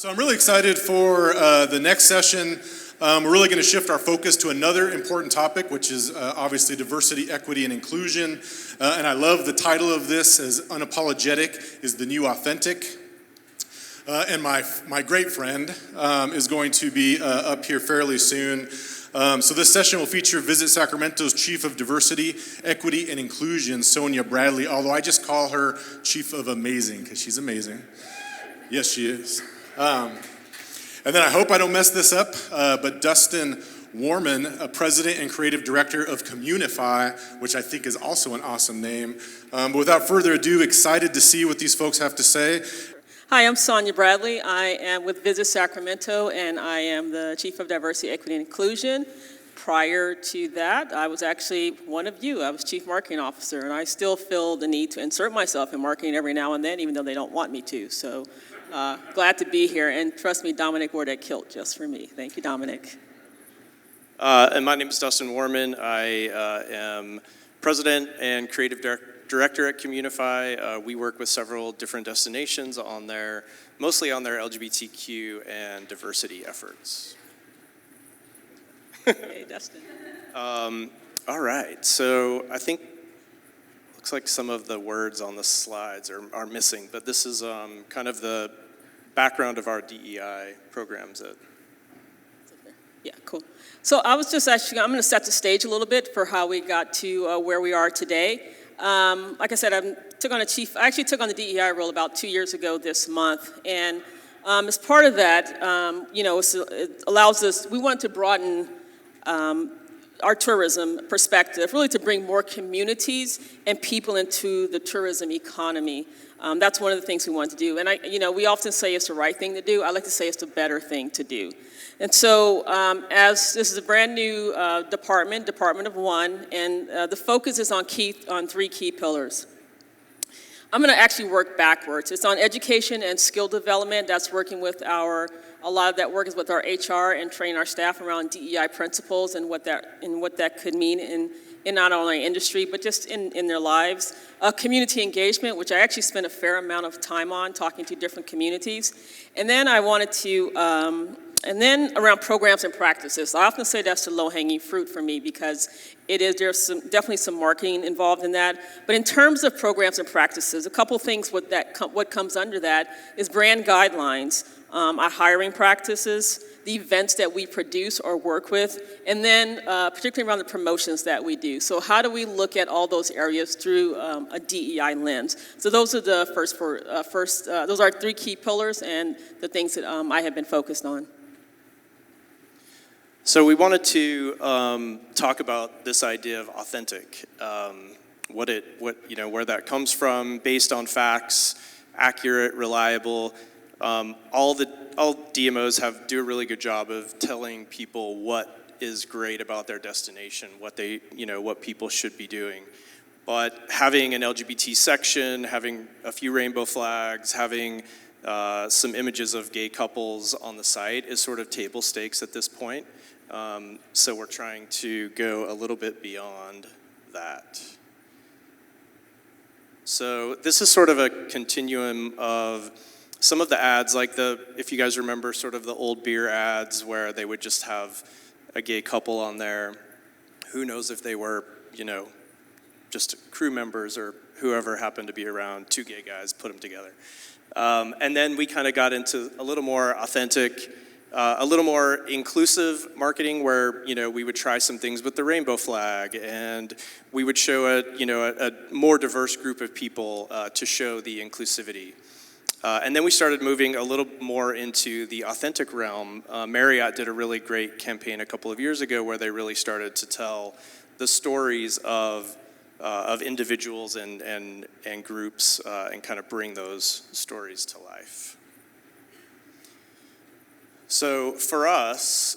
So I'm really excited for the next session. We're really going to shift our focus to another important topic, which is obviously diversity, equity, and inclusion. And I love the title of this as Unapologetic is the New Authentic. And my great friend is going to be up here fairly soon. So this session will feature Visit Sacramento's Chief of Diversity, Equity, and Inclusion, Sonya Bradley, although I just call her Chief of Amazing, because she's amazing. Yes, she is. And then I hope I don't mess this up, but Dustin Woehrmann, President and Creative Director of Communify, which I think is also an awesome name. But without further ado, excited to see what these folks have to say. Hi, I'm Sonya Bradley. I am with Visit Sacramento, and I am the Chief of Diversity, Equity, and Inclusion. Prior to that, I was actually one of you. I was Chief Marketing Officer, and I still feel the need to insert myself in marketing every now and then, even though they don't want me to. So glad to be here, and trust me, Dominic wore that kilt just for me. Thank you, Dominic. And my name is Dustin Woehrmann. I am President and Creative Director at Communify. We work with several different destinations mostly on their LGBTQ and diversity efforts. Hey, Dustin. All right, so I think looks like some of the words on the slides are missing, but this is kind of the background of our DEI programs. Yeah, cool. So I was just I'm going to set the stage a little bit for how we got to where we are today. Like I said, I actually took on the DEI role about 2 years ago this month, and as part of that, it allows us. We want to broaden our tourism perspective, really to bring more communities and people into the tourism economy. That's one of the things we want to do. And we often say it's the right thing to do. I like to say it's the better thing to do. And so as this is a brand new department of one, and the focus is on three key pillars. I'm going to actually work backwards. It's on education and skill development. That's working with a lot of that work is with our HR and training our staff around DEI principles and what that could mean in not only our industry, but just in their lives. Community engagement, which I actually spent a fair amount of time on, talking to different communities. And then I wanted to, and then around programs and practices. I often say that's the low-hanging fruit for me because there's definitely some marketing involved in that. But in terms of programs and practices, a couple things what comes under that is brand guidelines, our hiring practices, the events that we produce or work with, and then particularly around the promotions that we do. So how do we look at all those areas through a DEI lens? So those are the those are 3 key pillars and the things that I have been focused on. So we wanted to talk about this idea of authentic, where that comes from, based on facts, accurate, reliable. All DMOs do a really good job of telling people what is great about their destination, what people should be doing. But having an LGBT section, having a few rainbow flags, having some images of gay couples on the site is sort of table stakes at this point. So we're trying to go a little bit beyond that. So this is sort of a continuum of some of the ads, like if you guys remember sort of the old beer ads where they would just have a gay couple on there. Who knows if they were, just crew members or whoever happened to be around, 2 gay guys, put them together. And then we kind of got into a little more authentic, a little more inclusive marketing where, we would try some things with the rainbow flag and we would show a more diverse group of people to show the inclusivity. And then we started moving a little more into the authentic realm. Marriott did a really great campaign a couple of years ago where they really started to tell the stories of individuals and groups and kind of bring those stories to life. So for us,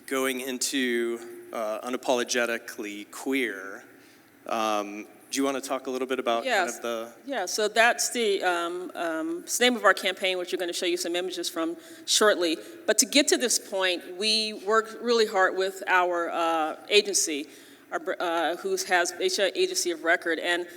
going into Unapologetically Queer, do you want to talk a little bit about kind of the... Yeah, so that's the name of our campaign, which we're going to show you some images from shortly. But to get to this point, we worked really hard with our agency, who has agency of record. And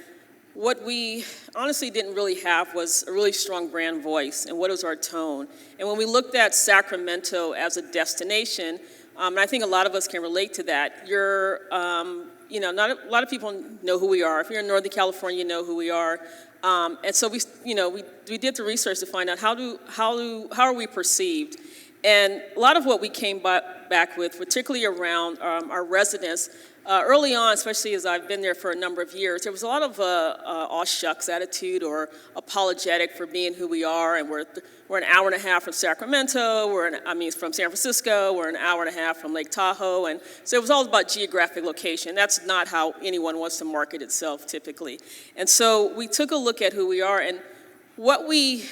what we honestly didn't really have was a really strong brand voice, and what was our tone. And when we looked at Sacramento as a destination, and I think a lot of us can relate to that, not a lot of people know who we are. If you're in Northern California, you know who we are. And so we did the research to find out how are we perceived. And a lot of what we came back with, particularly around our residents, early on, especially as I've been there for a number of years, there was a lot of aw shucks attitude or apologetic for being who we are, and we're an hour and a half from Sacramento, from San Francisco, we're an hour and a half from Lake Tahoe, and so it was all about geographic location. That's not how anyone wants to market itself typically. And so we took a look at who we are, and what we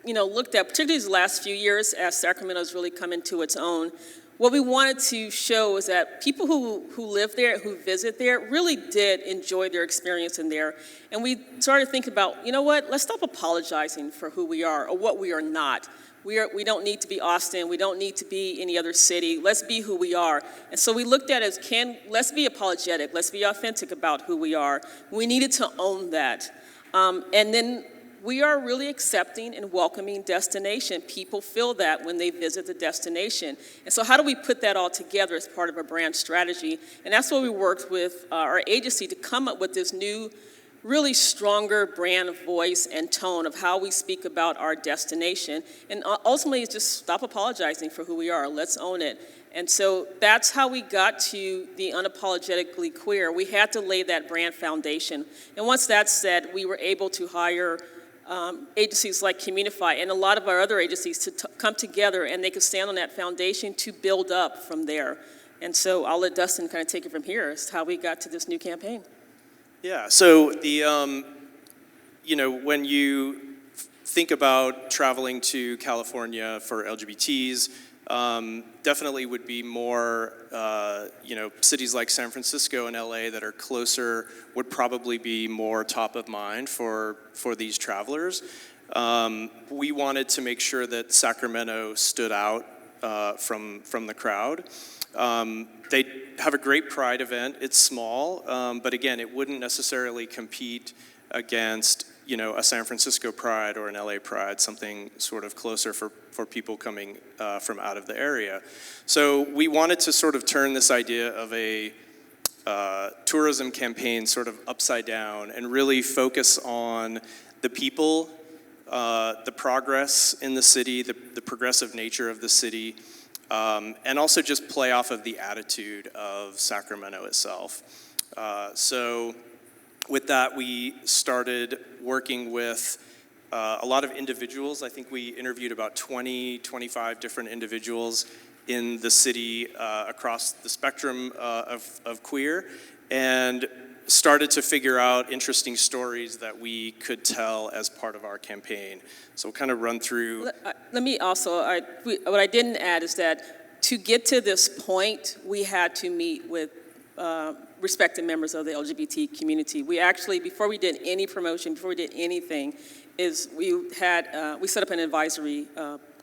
looked at, particularly these last few years as Sacramento's really come into its own, what we wanted to show is that people who live there, who visit there, really did enjoy their experience in there. And we started thinking about, you know what, let's stop apologizing for who we are or what we are not. We don't need to be Austin. We don't need to be any other city. Let's be who we are. And so we looked at it as, let's be apologetic. Let's be authentic about who we are. We needed to own that. And then we are really accepting and welcoming destination. People feel that when they visit the destination. And so how do we put that all together as part of a brand strategy? And that's what we worked with our agency to come up with this new, really stronger brand voice and tone of how we speak about our destination. And ultimately, it's just stop apologizing for who we are. Let's own it. And so that's how we got to the Unapologetically Queer. We had to lay that brand foundation. And once that's said, we were able to hire agencies like Communify and a lot of our other agencies to come together, and they could stand on that foundation to build up from there. And so I'll let Dustin kind of take it from here as to how we got to this new campaign. Yeah, so when you think about traveling to California for LGBTs, definitely would be more, cities like San Francisco and LA that are closer would probably be more top of mind for these travelers. We wanted to make sure that Sacramento stood out from the crowd. They have a great Pride event. It's small, but again, it wouldn't necessarily compete against a San Francisco Pride or an LA Pride, something sort of closer for people coming from out of the area. So we wanted to sort of turn this idea of a tourism campaign sort of upside down and really focus on the people, the progress in the city, the progressive nature of the city, and also just play off of the attitude of Sacramento itself. So with that, we started working with a lot of individuals. I think we interviewed about 25 different individuals in the city across the spectrum of queer, and started to figure out interesting stories that we could tell as part of our campaign. So we'll kind of run through. Let me also, what I didn't add is that to get to this point, we had to meet with respected members of the LGBT community. We actually, before we did any promotion, before we did anything, we set up an advisory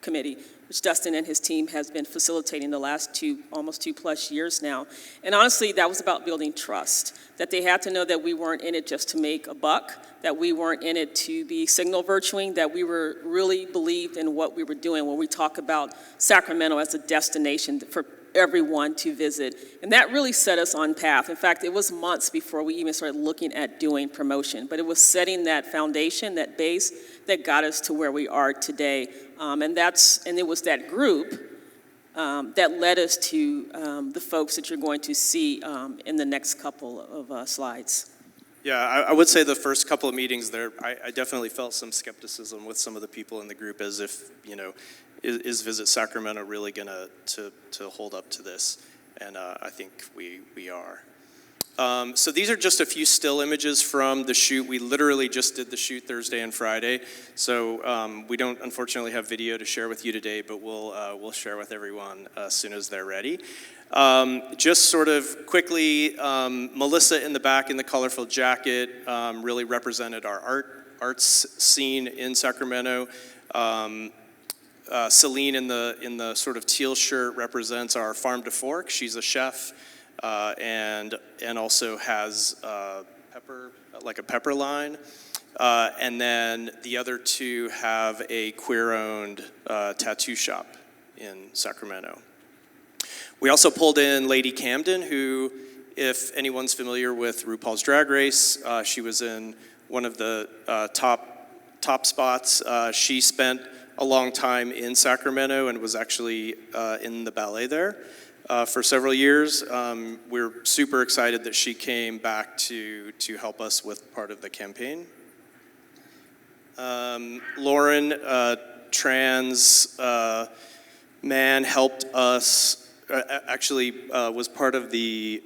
committee, which Dustin and his team has been facilitating the last almost 2+ years now. And honestly, that was about building trust, that they had to know that we weren't in it just to make a buck, that we weren't in it to be signal virtuing, that we were really believed in what we were doing when we talk about Sacramento as a destination for everyone to visit. And that really set us on path. In fact, it was months before we even started looking at doing promotion, but it was setting that foundation, that base, that got us to where we are today. And it was that group that led us to the folks that you're going to see in the next couple of slides. Yeah, I would say the first couple of meetings there, I definitely felt some skepticism with some of the people in the group, as if, is Visit Sacramento really gonna to hold up to this? And I think we are. So these are just a few still images from the shoot. We literally just did the shoot Thursday and Friday. So we don't unfortunately have video to share with you today, but we'll share with everyone as soon as they're ready. Just sort of quickly, Melissa in the back in the colorful jacket really represented our arts scene in Sacramento. Celine in the sort of teal shirt represents our Farm to Fork. She's a chef and also has pepper line. And then the other two have a queer-owned tattoo shop in Sacramento. We also pulled in Lady Camden, who, if anyone's familiar with RuPaul's Drag Race, she was in one of the top spots. She spent a long time in Sacramento and was actually in the ballet there for several years. We're super excited that she came back to help us with part of the campaign. Lauren, trans man, helped us, was part of the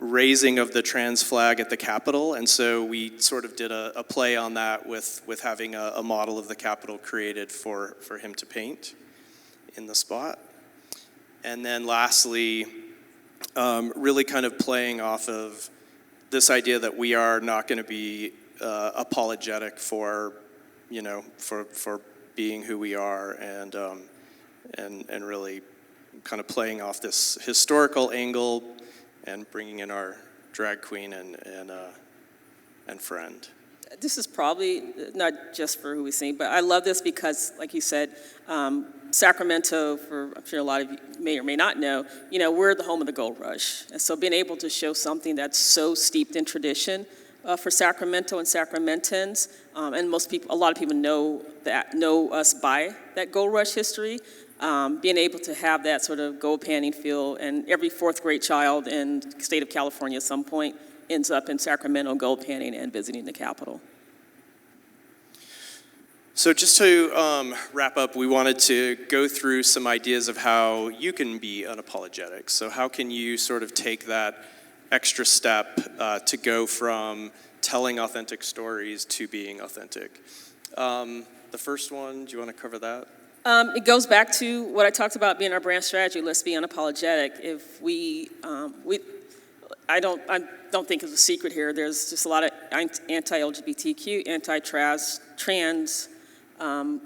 raising of the trans flag at the Capitol, and so we sort of did a play on that with having a model of the Capitol created for him to paint in the spot. And then lastly, really kind of playing off of this idea that we are not going to be apologetic for being who we are, and really kind of playing off this historical angle and bringing in our drag queen and friend. This is probably not just for who we sing, but I love this because, like you said, Sacramento, I'm sure a lot of you may or may not know, we're the home of the gold rush. And so being able to show something that's so steeped in tradition for Sacramento and Sacramentans, and a lot of people know us by that gold rush history. Being able to have that sort of gold panning feel, and every fourth grade child in the state of California at some point ends up in Sacramento gold panning and visiting the Capitol. So just to wrap up, we wanted to go through some ideas of how you can be unapologetic. So how can you sort of take that extra step to go from telling authentic stories to being authentic? The first one, do you want to cover that? It goes back to what I talked about being our brand strategy. Let's be unapologetic. If I don't think it's a secret here. There's just a lot of anti-LGBTQ, anti-trans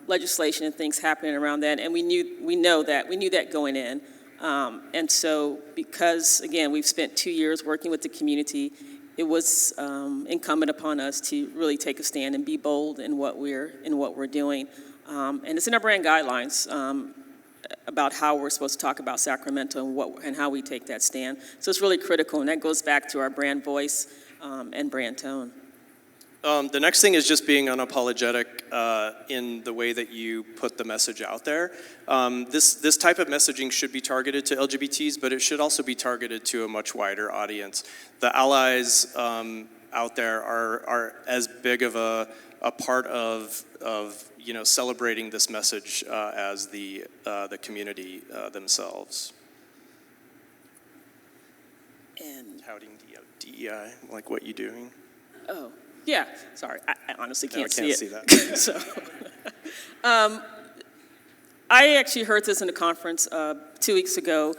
legislation and things happening around that, and we knew that going in. And so, because again, we've spent 2 years working with the community, it was incumbent upon us to really take a stand and be bold in what we're doing. And it's in our brand guidelines about how we're supposed to talk about Sacramento and how we take that stand. So it's really critical, and that goes back to our brand voice and brand tone. The next thing is just being unapologetic in the way that you put the message out there. This type of messaging should be targeted to LGBTs, but it should also be targeted to a much wider audience. The allies out there are as big of a part of celebrating this message as the community themselves. And touting DEI, like what you doing? Oh, yeah. Sorry, I honestly can't see it. I can't see that. So, I actually heard this in a conference 2 weeks ago,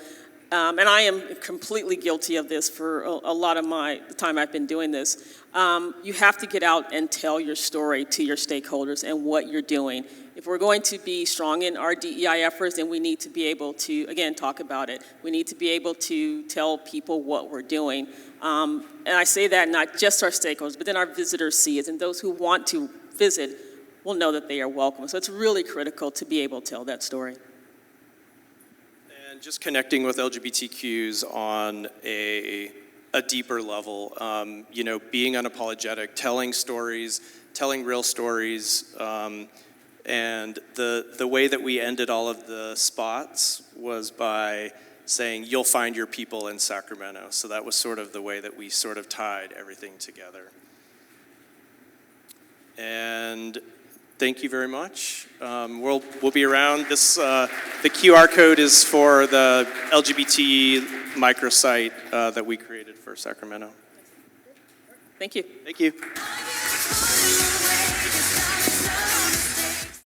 and I am completely guilty of this for a lot of the time I've been doing this. You have to get out and tell your story to your stakeholders and what you're doing. If we're going to be strong in our DEI efforts, then we need to be able to, again, talk about it. We need to be able to tell people what we're doing. And I say that not just our stakeholders, but then our visitors see it, and those who want to visit will know that they are welcome. So it's really critical to be able to tell that story. And just connecting with LGBTQs on a deeper level, being unapologetic, telling stories, telling real stories, and the way that we ended all of the spots was by saying, you'll find your people in Sacramento. So that was sort of the way that we sort of tied everything together. And thank you very much. We'll be around. The QR code is for the LGBT microsite that we created for Sacramento. Thank you. Thank you.